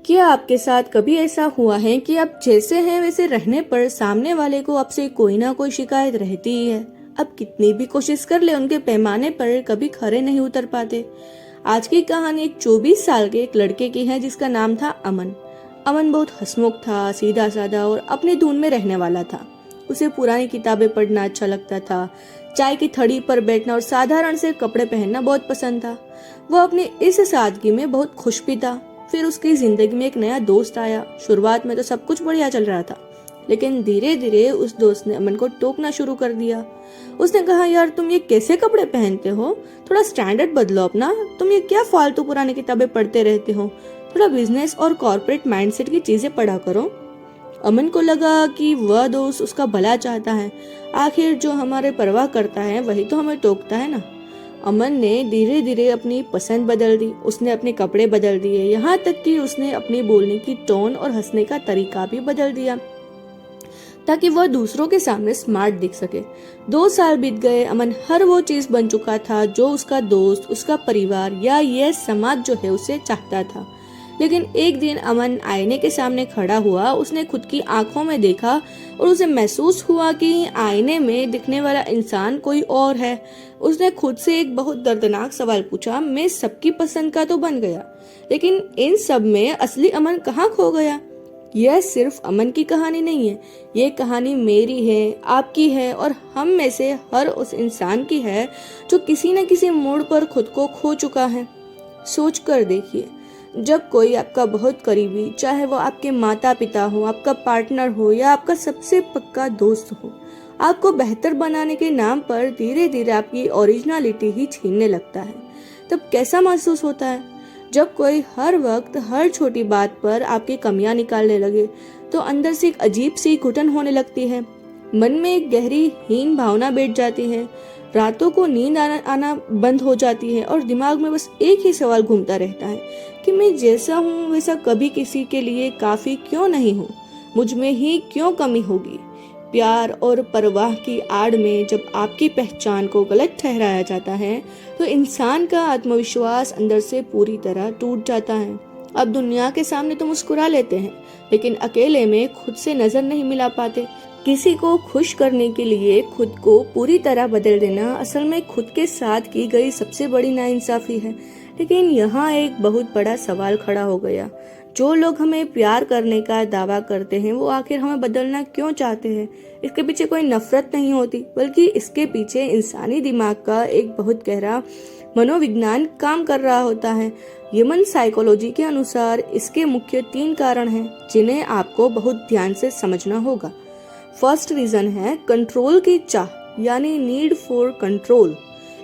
क्या आपके साथ कभी ऐसा हुआ है कि आप जैसे हैं वैसे रहने पर सामने वाले को आपसे कोई ना कोई शिकायत रहती ही है। आप कितनी भी कोशिश कर ले उनके पैमाने पर कभी खरे नहीं उतर पाते। आज की कहानी एक 24 साल के एक लड़के की है जिसका नाम था अमन। अमन बहुत हंसमुख था, सीधा साधा और अपनी धुन में रहने वाला था। उसे पुरानी किताबें पढ़ना अच्छा लगता था, चाय की थड़ी पर बैठना और साधारण से कपड़े पहनना बहुत पसंद था। वह अपनी इस सादगी में बहुत खुश भी था। फिर उसकी जिंदगी में एक नया दोस्त आया। शुरुआत में तो सब कुछ बढ़िया चल रहा था, लेकिन धीरे धीरे उस दोस्त ने अमन को टोकना शुरू कर दिया। उसने कहा, यार तुम ये कैसे कपड़े पहनते हो, थोड़ा स्टैंडर्ड बदलो अपना। तुम ये क्या फालतू पुरानी किताबें पढ़ते रहते हो, थोड़ा बिजनेस और कॉर्पोरेट माइंडसेट की चीजें पढ़ा करो। अमन को लगा कि वह दोस्त उसका भला चाहता है, आखिर जो हमारे परवाह करता है वही तो हमें टोकता है ना। अमन ने धीरे धीरे अपनी पसंद बदल दी। उसने अपने कपड़े बदल दिए, यहाँ तक कि उसने अपनी बोलने की टोन और हंसने का तरीका भी बदल दिया ताकि वह दूसरों के सामने स्मार्ट दिख सके। 2 साल बीत गए। अमन हर वो चीज बन चुका था जो उसका दोस्त, उसका परिवार या यह समाज जो है उसे चाहता था। लेकिन एक दिन अमन आईने के सामने खड़ा हुआ। उसने खुद की आंखों में देखा और उसे महसूस हुआ कि आईने में दिखने वाला इंसान कोई और है। उसने खुद से एक बहुत दर्दनाक सवाल पूछा, मैं सबकी पसंद का तो बन गया, लेकिन इन सब में असली अमन कहाँ खो गया? यह सिर्फ अमन की कहानी नहीं है, ये कहानी मेरी है, आपकी है और हम में से हर उस इंसान की है जो किसी न किसी मोड़ पर खुद को खो चुका है। सोच कर देखिए, जब कोई आपका बहुत करीबी, चाहे वो आपके माता पिता हो, आपका पार्टनर हो या आपका सबसे पक्का दोस्त हो, आपको बेहतर बनाने के नाम पर धीरे धीरे आपकी ओरिजिनलिटी ही छीनने लगता है, तब कैसा महसूस होता है? जब कोई हर वक्त हर छोटी बात पर आपकी कमियां निकालने लगे तो अंदर से एक अजीब सी घुटन होने लगती है। मन में एक गहरी हीन भावना बैठ जाती है। रातों को नींद आना बंद हो जाती है और दिमाग में बस एक ही सवाल घूमता रहता है कि मैं जैसा हूँ वैसा कभी किसी के लिए काफी क्यों नहीं हूँ, मुझ में ही क्यों कमी होगी। प्यार और परवाह की आड़ में जब आपकी पहचान को गलत ठहराया जाता है तो इंसान का आत्मविश्वास अंदर से पूरी तरह टूट जाता है। अब दुनिया के सामने तो मुस्कुरा लेते हैं, लेकिन अकेले में खुद से नजर नहीं मिला पाते। किसी को खुश करने के लिए खुद को पूरी तरह बदल देना असल में खुद के साथ की गई सबसे बड़ी नाइंसाफी है। लेकिन यहाँ एक बहुत बड़ा सवाल खड़ा हो गया, जो लोग हमें प्यार करने का दावा करते हैं वो आखिर हमें बदलना क्यों चाहते हैं? इसके पीछे कोई नफरत नहीं होती, बल्कि इसके पीछे इंसानी दिमाग का एक बहुत गहरा मनोविज्ञान काम कर रहा होता है। ह्यूमन साइकोलॉजी के अनुसार इसके मुख्य 3 कारण हैं जिन्हें आपको बहुत ध्यान से समझना होगा। फर्स्ट रीजन है कंट्रोल की चाह, यानी नीड फॉर कंट्रोल।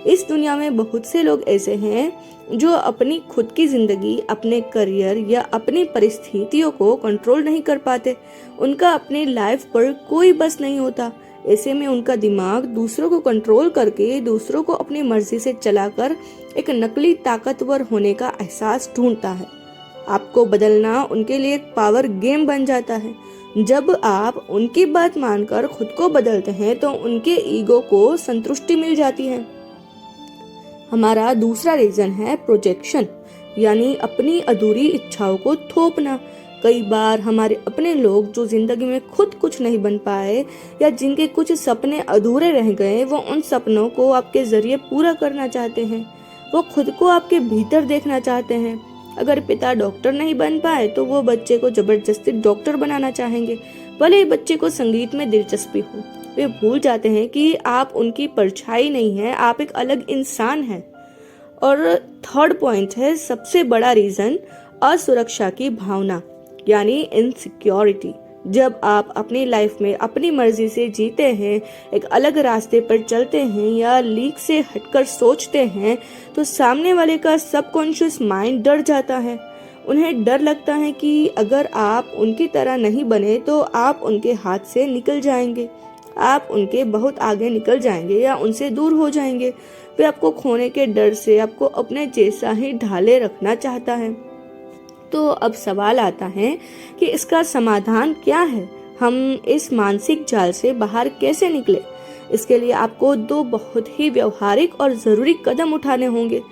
इस दुनिया में बहुत से लोग ऐसे हैं जो अपनी खुद की जिंदगी, अपने करियर या अपनी परिस्थितियों को कंट्रोल नहीं कर पाते। उनका अपनी लाइफ पर कोई बस नहीं होता। ऐसे में उनका दिमाग दूसरों को कंट्रोल करके दूसरों को अपनी मर्जी से चलाकर एक नकली ताकतवर होने का एहसास ढूंढता है। आपको बदलना उनके लिए एक पावर गेम बन जाता है। जब आप उनकी बात मानकर खुद को बदलते हैं तो उनके ईगो को संतुष्टि मिल जाती है। हमारा दूसरा रीजन है प्रोजेक्शन, यानी अपनी अधूरी इच्छाओं को थोपना। कई बार हमारे अपने लोग जो जिंदगी में खुद कुछ नहीं बन पाए या जिनके कुछ सपने अधूरे रह गए, वो उन सपनों को आपके जरिए पूरा करना चाहते हैं। वो खुद को आपके भीतर देखना चाहते हैं। अगर पिता डॉक्टर नहीं बन पाए तो वो बच्चे को जबरदस्ती डॉक्टर बनाना चाहेंगे, भले ही बच्चे को संगीत में दिलचस्पी हो। वे भूल जाते हैं कि आप उनकी परछाई नहीं है, आप एक अलग इंसान हैं। और थर्ड पॉइंट है सबसे बड़ा रीजन, असुरक्षा की भावना, यानी इनसिक्योरिटी। जब आप अपनी लाइफ में अपनी मर्जी से जीते हैं, एक अलग रास्ते पर चलते हैं या लीक से हटकर सोचते हैं, तो सामने वाले का सबकॉन्शियस माइंड डर जाता है। उन्हें डर लगता है कि अगर आप उनकी तरह नहीं बने तो आप उनके हाथ से निकल जाएंगे, आप उनके बहुत आगे निकल जाएंगे या उनसे दूर हो जाएंगे। वे आपको खोने के डर से आपको अपने जैसा ही ढाले रखना चाहता है। तो अब सवाल आता है कि इसका समाधान क्या है? हम इस मानसिक जाल से बाहर कैसे निकले? इसके लिए आपको 2 बहुत ही व्यवहारिक और जरूरी कदम उठाने होंगे।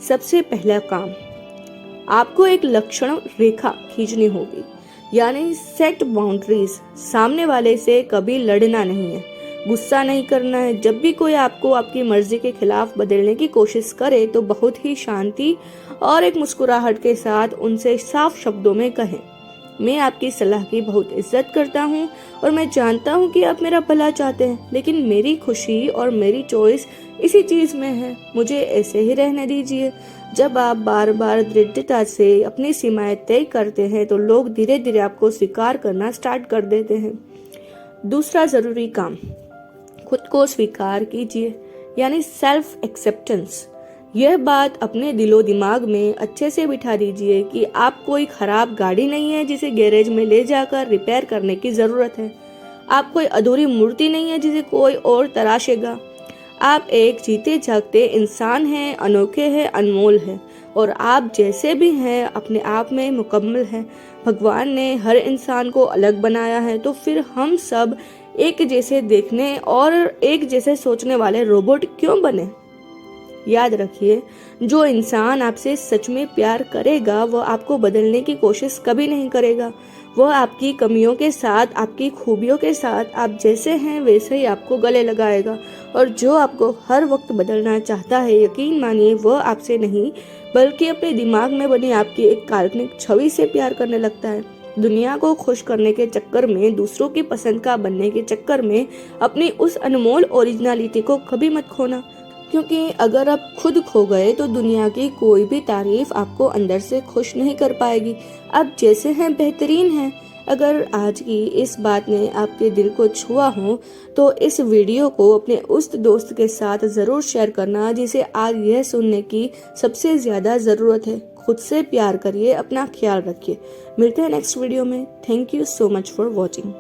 सबसे पहला काम, आपको एक लक्षण रेखा खींचनी होगी, यानी सेट बाउंड्रीज। सामने वाले से कभी लड़ना नहीं है, गुस्सा नहीं करना है। जब भी कोई आपको आपकी मर्जी के खिलाफ बदलने की कोशिश करे तो बहुत ही शांति और एक मुस्कुराहट के साथ उनसे साफ शब्दों में कहें, मैं आपकी सलाह की बहुत इज्जत करता हूँ और मैं जानता हूँ कि आप मेरा भला चाहते हैं, लेकिन मेरी खुशी और मेरी चॉइस इसी चीज में है, मुझे ऐसे ही रहने दीजिए। जब आप बार बार दृढ़ता से अपनी सीमाएं तय करते हैं तो लोग धीरे धीरे आपको स्वीकार करना स्टार्ट कर देते हैं। दूसरा जरूरी काम, खुद को स्वीकार कीजिए, यानी सेल्फ एक्सेप्टेंस। यह बात अपने दिलो दिमाग में अच्छे से बिठा दीजिए कि आप कोई खराब गाड़ी नहीं है जिसे गैरेज में ले जाकर रिपेयर करने की जरूरत है। आप कोई अधूरी मूर्ति नहीं है जिसे कोई और तराशेगा। आप एक जीते जागते इंसान हैं, अनोखे हैं, अनमोल हैं और आप जैसे भी हैं अपने आप में मुकम्मल हैं। भगवान ने हर इंसान को अलग बनाया है, तो फिर हम सब एक जैसे देखने और एक जैसे सोचने वाले रोबोट क्यों बने? याद रखिए, जो इंसान आपसे सच में प्यार करेगा वो आपको बदलने की कोशिश कभी नहीं करेगा। वह आपकी कमियों के साथ, आपकी खूबियों के साथ आप जैसे हैं वैसे ही आपको गले लगाएगा। और जो आपको हर वक्त बदलना चाहता है, यकीन मानिए वह आपसे नहीं बल्कि अपने दिमाग में बनी आपकी एक काल्पनिक छवि से प्यार करने लगता है। दुनिया को खुश करने के चक्कर में, दूसरों की पसंद का बनने के चक्कर में अपनी उस अनमोल ओरिजिनलिटी को कभी मत खोना, क्योंकि अगर आप खुद खो गए तो दुनिया की कोई भी तारीफ आपको अंदर से खुश नहीं कर पाएगी। आप जैसे हैं बेहतरीन हैं। अगर आज की इस बात ने आपके दिल को छुआ हो तो इस वीडियो को अपने उस दोस्त के साथ जरूर शेयर करना जिसे आज यह सुनने की सबसे ज्यादा जरूरत है। खुद से प्यार करिए, अपना ख्याल रखिए। मिलते हैं नेक्स्ट वीडियो में। Thank you so much for watching.